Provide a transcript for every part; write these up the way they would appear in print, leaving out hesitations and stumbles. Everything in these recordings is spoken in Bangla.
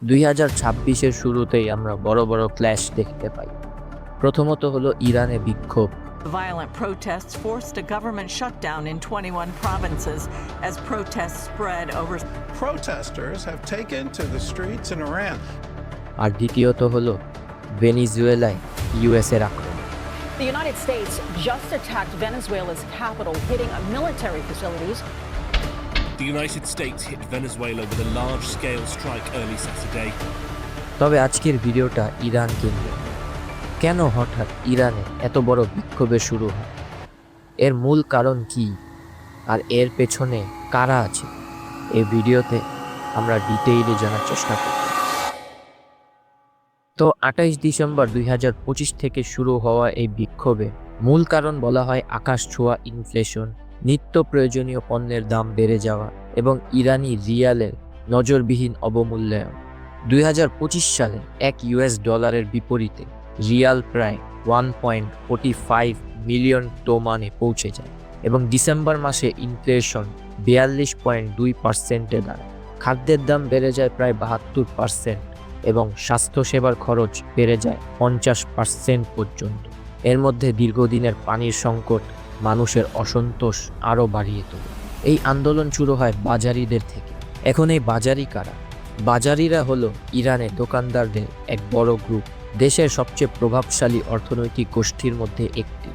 2026-এর শুরুতেই আমরা বড় বড় ক্ল্যাশ দেখতে পাই। প্রথমত হলো ইরানে বিক্ষোভ। Violent protests forced a government shutdown in 21 provinces as protests spread over. Protesters have taken to the streets in Iran. আর দ্বিতীয়ত হলো ভেনিজুয়েলায় ইউএসের আক্রমণ। The United States just attacked Venezuela's capital, hitting military facilities. The United States hit Venezuela with a large-scale strike early Saturday. তবে আজকের ভিডিওটা ইরান কেন্দ্রিক। কেন হঠাৎ ইরানে এত বড় বিক্ষোভের শুরু হয়? এর মূল কারণ কি, আর এর পেছনে কারা আছে? এই ভিডিওতে আমরা ডিটেইলে জানার চেষ্টা করব। তো 28 ডিসেম্বর 2025 থেকে শুরু হওয়া এই বিক্ষোভে মূল কারণ বলা হয় আকাশ ছোঁয়া ইনফ্লেশন, নিত্য প্রয়োজনীয় পণ্যের দাম বেড়ে যাওয়া এবং ইরানি রিয়ালের নজরবিহীন অবমূল্যায়ন। 2025 সালে এক ইউএস ডলারের বিপরীতে রিয়াল প্রায় 1.45 মিলিয়ন টোমানে পৌঁছে যায় এবং ডিসেম্বর মাসে ইনফ্লেশন 42.2%-এ দাঁড়ায়। খাদ্যের দাম বেড়ে যায় প্রায় 72% এবং স্বাস্থ্যসেবার খরচ বেড়ে যায় 50% পর্যন্ত। এর মধ্যে দীর্ঘদিনের পানির সংকট মানুষের অসন্তোষ আরও বাড়িয়ে তোলে। এই আন্দোলন শুরু হয় বাজারিদের থেকে। এখন এই বাজারি কারা? বাজারিরা হলো ইরানের দোকানদারদের এক বড় গ্রুপ, দেশের সবচেয়ে প্রভাবশালী অর্থনৈতিক গোষ্ঠীর মধ্যে একটি।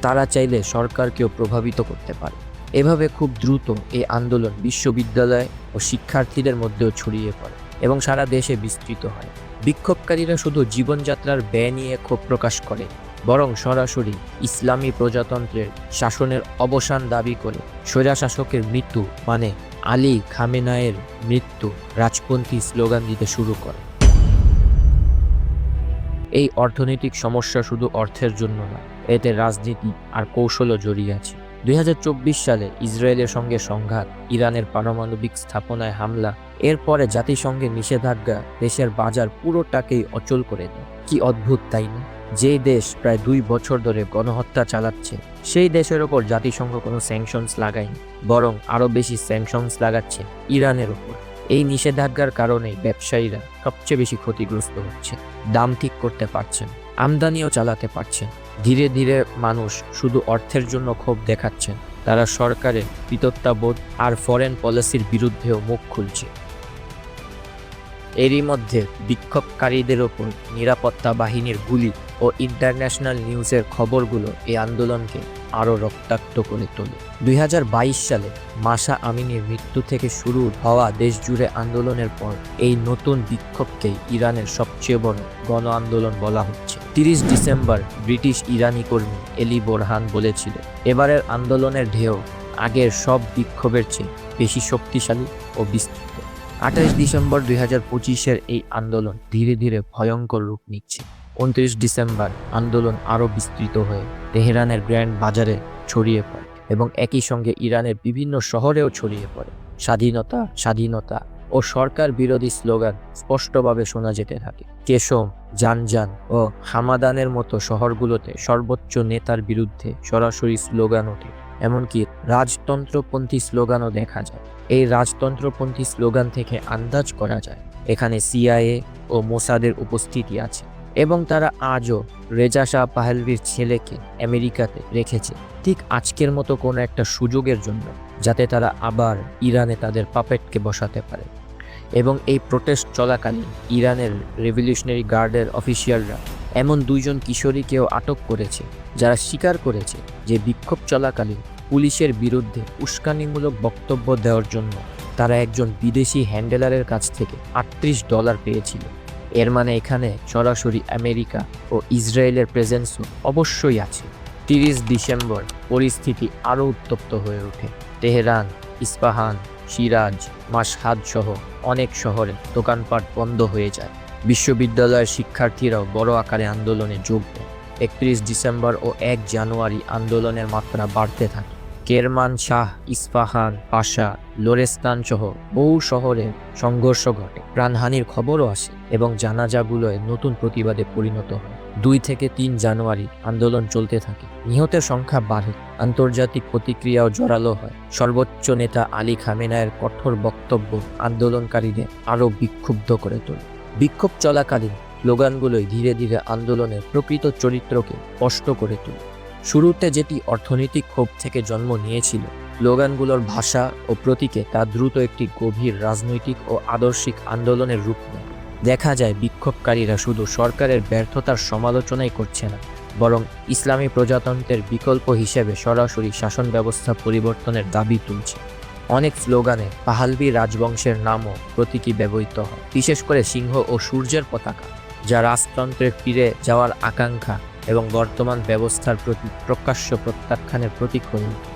তারা চাইলে সরকারকেও প্রভাবিত করতে পারে। এভাবে খুব দ্রুত এই আন্দোলন বিশ্ববিদ্যালয় ও শিক্ষার্থীদের মধ্যেও ছড়িয়ে পড়ে এবং সারা দেশে বিস্তৃত হয়। বিক্ষোভকারীরা শুধু জীবনযাত্রার ব্যয় নিয়ে ক্ষোভ প্রকাশ করে, বরং সরাসরি ইসলামী প্রজাতন্ত্রের শাসনের অবসান দাবি করে স্বৈরশাসকের মৃত্যু মানে আলী খামেনায়ের মৃত্যু রাজপন্থী স্লোগান দিতে শুরু করে। এই অর্থনৈতিক সমস্যা শুধু অর্থের জন্য না, এতে রাজনীতি আর কৌশলও জড়িয়ে আছে। 2024 সালে ইসরায়েলের সঙ্গে সংঘাত, ইরানের পারমাণবিক স্থাপনায় হামলা, এরপরে জাতিসংঘের নিষেধাজ্ঞা দেশের বাজার পুরোটাকেই অচল করে দেয়। কি অদ্ভুত, তাই না? যেই দেশ প্রায় 2 বছর ধরে গণহত্যা চালাচ্ছে, সেই দেশের ওপর জাতিসংঘ কোনো স্যাংশনস লাগায়নি, বরং আরও বেশি স্যাংশনস লাগাচ্ছে ইরানের ওপর। এই নিষেধাজ্ঞার কারণেই ব্যবসায়ীরা সবচেয়ে বেশি ক্ষতিগ্রস্ত হচ্ছে। দাম ঠিক করতে পারছেন, আমদানিও চালাতে পারছেন। ধীরে ধীরে মানুষ শুধু অর্থের জন্য ক্ষোভ দেখাচ্ছেন, তারা সরকারের কৃতজ্ঞতাবোধ আর ফরেন পলিসির বিরুদ্ধেও মুখ খুলছে। এরই মধ্যে বিক্ষোভকারীদের ওপর নিরাপত্তা বাহিনীর গুলি ও ইন্টারন্যাশনাল নিউজের খবরগুলো এই আন্দোলনকে আরও রক্তাক্ত করে তোলে। 2022 সালে মাসা আমিনির মৃত্যু থেকে শুরু হওয়া দেশজুড়ে আন্দোলনের পর এই নতুন বিক্ষোভকেই ইরানের সবচেয়ে বড় গণ আন্দোলন বলা হচ্ছে। 30 ডিসেম্বর ব্রিটিশ ইরানি কর্মী এলি বোরহান বলেছিল, এবারের আন্দোলনের ঢেউ আগের সব বিক্ষোভের চেয়ে বেশি শক্তিশালী ও বিস্তৃত। 28 ডিসেম্বর 2025-এর এই আন্দোলন ধীরে ধীরে ভয়ঙ্কর রূপ নিচ্ছে। 29 ডিসেম্বর আন্দোলন আরও বিস্তৃত হয়ে তেহরানের গ্র্যান্ড বাজারে ছড়িয়ে পড়ে এবং একই সঙ্গে ইরানের বিভিন্ন শহরেও ছড়িয়ে পড়ে। স্বাধীনতা স্বাধীনতা ও সরকার বিরোধী স্লোগান স্পষ্টভাবে শোনা যেতে থাকে। কেশম, জানজান ও হামাদানের মতো শহরগুলোতে সর্বোচ্চ নেতার বিরুদ্ধে সরাসরি স্লোগান ওঠে, এমনকি রাজতন্ত্রপন্থী স্লোগানও দেখা যায়। এই রাজতন্ত্রপন্থী স্লোগান থেকে আন্দাজ করা যায় এখানে সিআইএ ও মোসাদের উপস্থিতি আছে এবং তারা আজও রেজা শাহ পাহলভির ছেলেকে আমেরিকাতে রেখেছে, ঠিক আজকের মতো কোনো একটা সুযোগের জন্য, যাতে তারা আবার ইরানে তাদের পাপেটকে বসাতে পারে। এবং এই প্রোটেস্ট চলাকালীন ইরানের রেভলিউশনারি গার্ডের অফিসিয়ালরা এমন 2 জন কিশোরীকেও আটক করেছে, যারা স্বীকার করেছে যে বিক্ষোভ চলাকালীন পুলিশের বিরুদ্ধে উস্কানিমূলক বক্তব্য দেওয়ার জন্য তারা একজন বিদেশি হ্যান্ডেলারের কাছ থেকে $38 পেয়েছিল। এর মানে এখানে সরাসরি আমেরিকা ও ইসরায়েলের প্রেজেন্সও অবশ্যই আছে। 30 ডিসেম্বর পরিস্থিতি আরও উত্তপ্ত হয়ে ওঠে। তেহরান, ইস্পাহান, সিরাজ, মাশহাদ সহ অনেক শহরে দোকানপাট বন্ধ হয়ে যায়। বিশ্ববিদ্যালয়ের শিক্ষার্থীরাও বড় আকারে আন্দোলনে যোগ দেয়। 31 ডিসেম্বর ও 1 জানুয়ারি আন্দোলনের মাত্রা বাড়তে থাকে। কেরমান শাহ, ইস্পাহান, পাশা, লোরেস্তান সহ বহু শহরে সংঘর্ষ ঘটে, প্রাণহানির খবরও আসে এবং জানাজাগুলোয় নতুন প্রতিবাদে পরিণত হয়। 2 থেকে 3 জানুয়ারি আন্দোলন চলতে থাকে, নিহতের সংখ্যা বাড়ে, আন্তর্জাতিক প্রতিক্রিয়াও জোরালো হয়। সর্বোচ্চ নেতা আলী খামেনায়ের কঠোর বক্তব্য আন্দোলনকারীদের আরও বিক্ষুব্ধ করে তোলে। বিক্ষোভ চলাকালীন স্লোগানগুলোই ধীরে ধীরে আন্দোলনের প্রকৃত চরিত্রকে স্পষ্ট করে তোলে। শুরুতে যেটি অর্থনৈতিক ক্ষোভ থেকে জন্ম নিয়েছিল, স্লোগানগুলোর ভাষা ও প্রতীকে তা দ্রুত একটি গভীর রাজনৈতিক ও আদর্শিক আন্দোলনের রূপ নেয়। দেখা যায় বিক্ষোভকারীরা শুধু সরকারের ব্যর্থতার সমালোচনাই করছে না, বরং ইসলামী প্রজাতন্ত্রের বিকল্প হিসেবে সরাসরি শাসন ব্যবস্থা পরিবর্তনের দাবি তুলছে। অনেক স্লোগানে পাহালভি রাজবংশের নামও প্রতীকী ব্যবহৃত হয়, বিশেষ করে সিংহ ও সূর্যের পতাকা, যা রাজতন্ত্রের ফিরে যাওয়ার আকাঙ্ক্ষা এবং বর্তমান ব্যবস্থার প্রতি প্রকাশ্য প্রত্যাখ্যানের প্রতীক হয়ে ওঠে।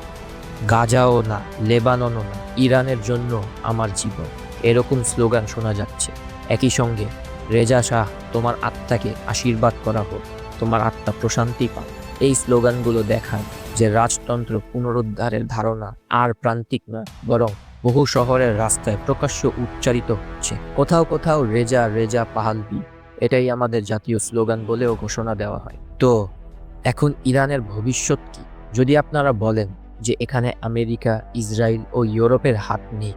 গাজাও না, লেবাননও না, ইরানের জন্য আমার জীবন, এরকম স্লোগান শোনা যাচ্ছে। একই সঙ্গে রেজা শাহ, তোমার আত্মাকে আশীর্বাদ করা হোক, তোমার আত্মা প্রশান্তি পাক। এই স্লোগানগুলো দেখায় যে রাজতন্ত্র পুনরুদ্ধারের ধারণা আর প্রান্তিক নয়, বরং বহু শহরের রাস্তায় প্রকাশ্য উচ্চারিত হচ্ছে। কোথাও কোথাও রেজা রেজা পাহালভি, এটাই আমাদের জাতীয় স্লোগান বলেও ঘোষণা দেওয়া হয়। তো এখন ইরানের ভবিষ্যৎ কি? যদি আপনারা বলেন যে এখানে আমেরিকা, ইসরায়েল ও ইউরোপের হাত নেই,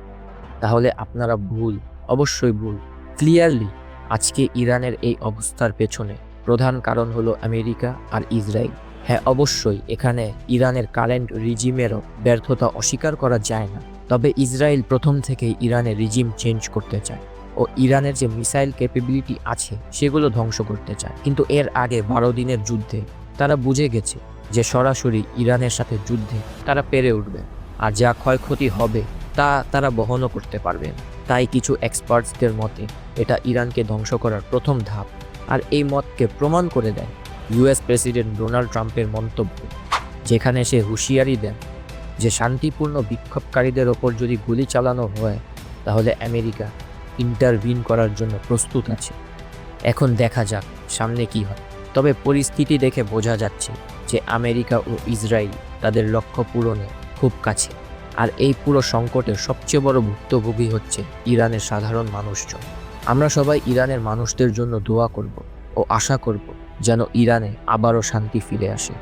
তাহলে আপনারা ভুল, অবশ্যই ভুল। ক্লিয়ারলি আজকে ইরানের এই অবস্থার পেছনে প্রধান কারণ হলো আমেরিকা আর ইসরায়েল। হ্যাঁ, অবশ্যই এখানে ইরানের কারেন্ট রিজিমেরও ব্যর্থতা অস্বীকার করা যায় না, তবে ইসরায়েল প্রথম থেকেই ইরানের রিজিম চেঞ্জ করতে চায় ও ইরানের যে মিসাইল ক্যাপাবিলিটি আছে সেগুলো ধ্বংস করতে চায়। কিন্তু এর আগে 12 দিনের যুদ্ধে তারা বুঝে গেছে যে সরাসরি ইরানের সাথে যুদ্ধে তারা পেরে উঠবে, আর যা ক্ষয়ক্ষতি হবে তা তারা বহনও করতে পারবে না। তাই কিছু এক্সপার্টসদের মতে এটা ইরানকে ধ্বংস করার প্রথম ধাপ, আর এই মতকে প্রমাণ করে দেয় ইউএস প্রেসিডেন্ট ডোনাল্ড ট্রাম্পের মন্তব্য, যেখানে সে হুঁশিয়ারি দেন যে শান্তিপূর্ণ বিক্ষোভকারীদের ওপর যদি গুলি চালানো হয় তাহলে আমেরিকা ইন্টারভিন করার জন্য প্রস্তুত আছে। এখন দেখা যাক সামনে কি হয়, তবে পরিস্থিতি দেখে বোঝা যাচ্ছে যে আমেরিকা ও ইসরায়েল তাদের লক্ষ্য পূরণে খুব কাছে, আর এই পুরো সংকটের সবচেয়ে বড় ভুক্তভোগী হচ্ছে ইরানের সাধারণ মানুষজন। আমরা সবাই ইরানের মানুষদের জন্য দোয়া করব ও আশা করব যেন ইরানে আবারও শান্তি ফিরে আসে।